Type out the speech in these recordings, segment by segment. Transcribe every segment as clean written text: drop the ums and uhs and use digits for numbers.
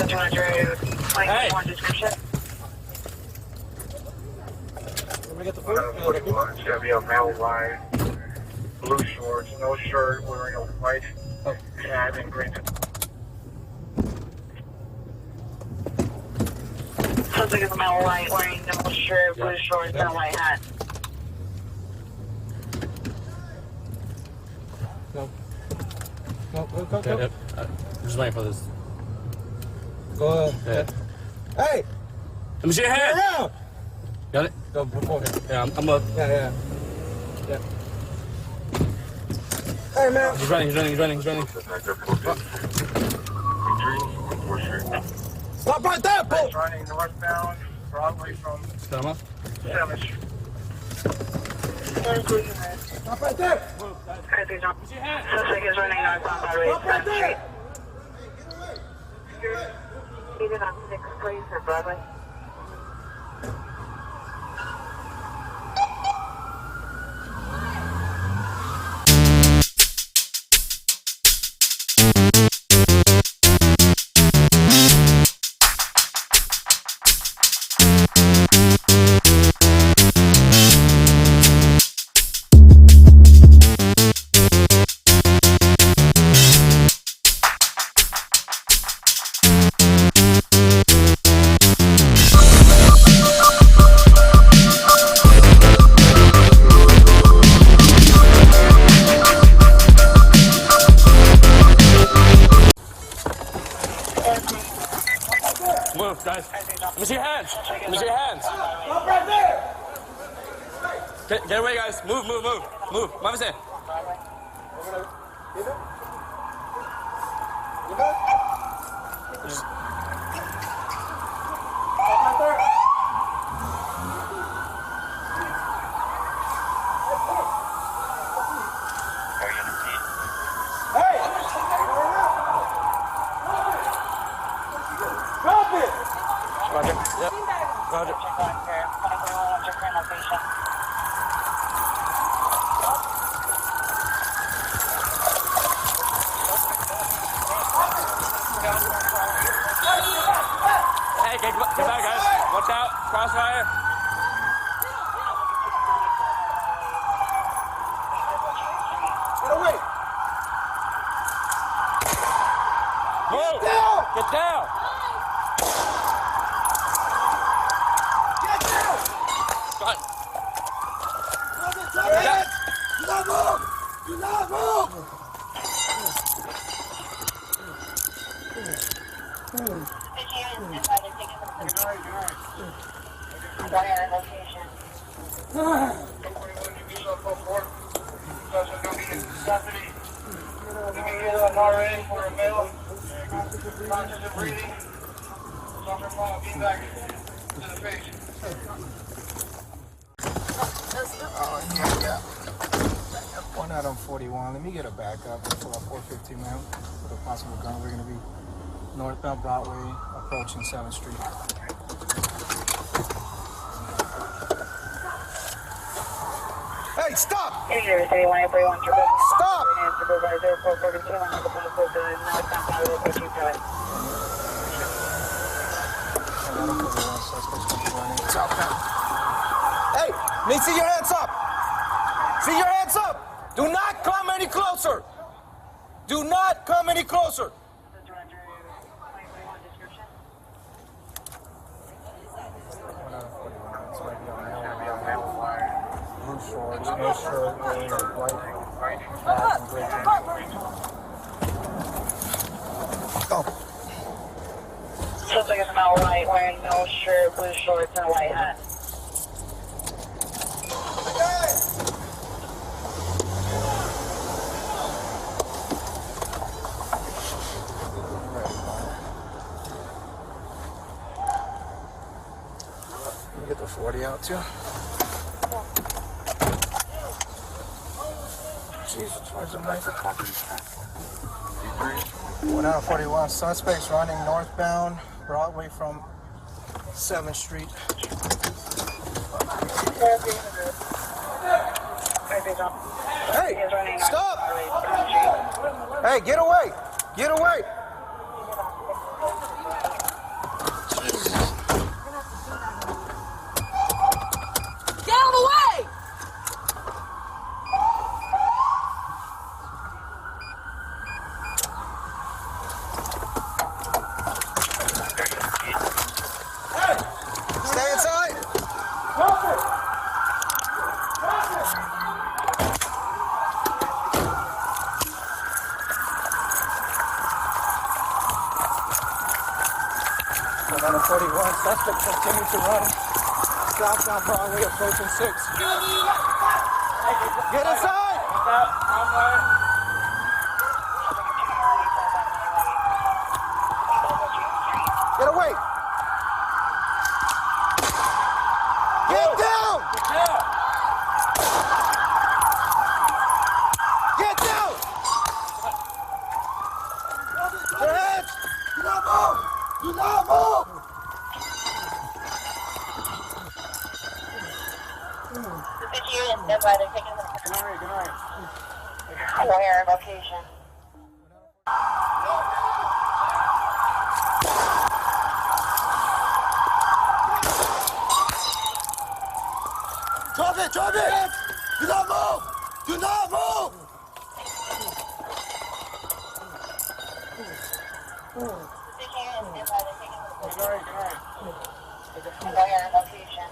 Hey! Let me get the food. Chevy, a male line, blue shorts, no shirt, wearing a white hat and green. Sounds like it's a male white wearing no shirt, blue shorts, and a white hat. Go. Go. Yep. Just waiting for this. Go ahead. Yeah. Hey! Let me see your hand! Yeah! Got it? Go before him. Yeah, I'm up. Yeah. Hey, man! He's running. Stop right there, Paul! Running northbound, Broadway from Got him up? 7th Street. Stop right there! Sounds like he's running northbound Broadway, Stop right 7th there! Street. Either on 6th, please, or Broadway. Move, guys. Let me see your hands. Stop right there! Get away, guys. Move. Move, say. Hey! Drop it! Roger. Yep. Roger. Hey, get back, guys. Watch out. Crossfire. Get away! Move. Down! Get down. Get down! Got Do not move! For a male, conscious of breathing, suffering from a beanbag to the face. Yeah. One out on 41. Let me get a backup for a 450, man. With a possible gun. We're going to be northbound Broadway, approaching 7th Street. Hey, stop! Stop! Hey, let me see your hands up! See your hands up! Do not come any closer! Do not come any closer! Blue shorts, no shirt, wearing a white hat and gray Oh. Sounds like it's a male white wearing no shirt, blue shorts, and a white hat. Get the 40 out too. Jesus, where's the knife? 1 out of 41. Suspects running northbound Broadway from 7th Street. Hey, stop! Hey, get away! Get away! Atlanta 41, suspect continued to run southbound Broadway approaching 6. Get inside! Get away! Get down! Get down! Your hands! Do not move! Do not move! Good night, good night. Where location? Drop it! Drop it! Do not move! Do not move! Good night. Where location?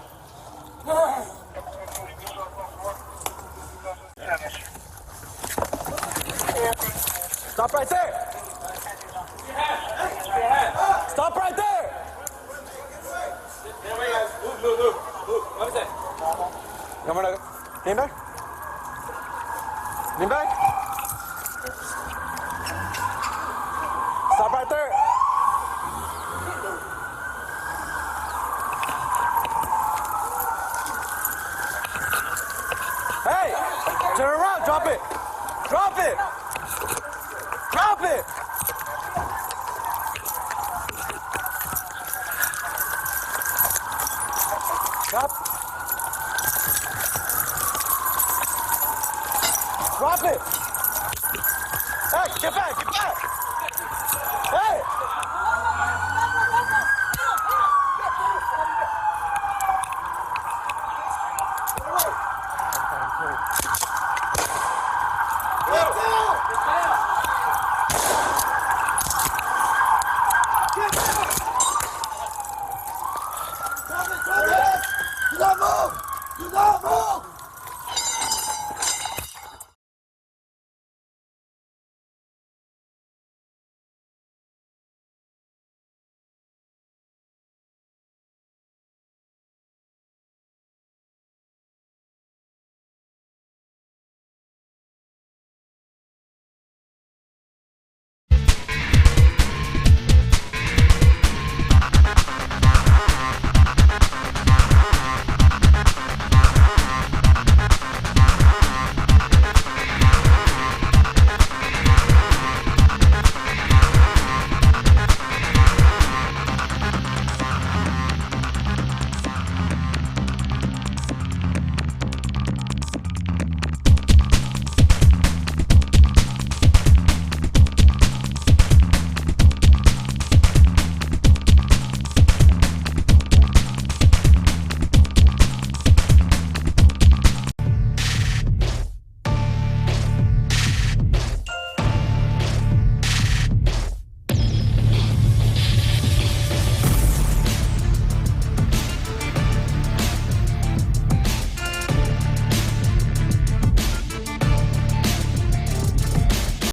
Stop right there. Stop right there. Get away, guys. Move. What is it? Come on, lean back. Lean back. Stop right there. Hey, turn around. Drop it. Drop it. Drop it. Drop. Drop it. Hey, get back. Hey.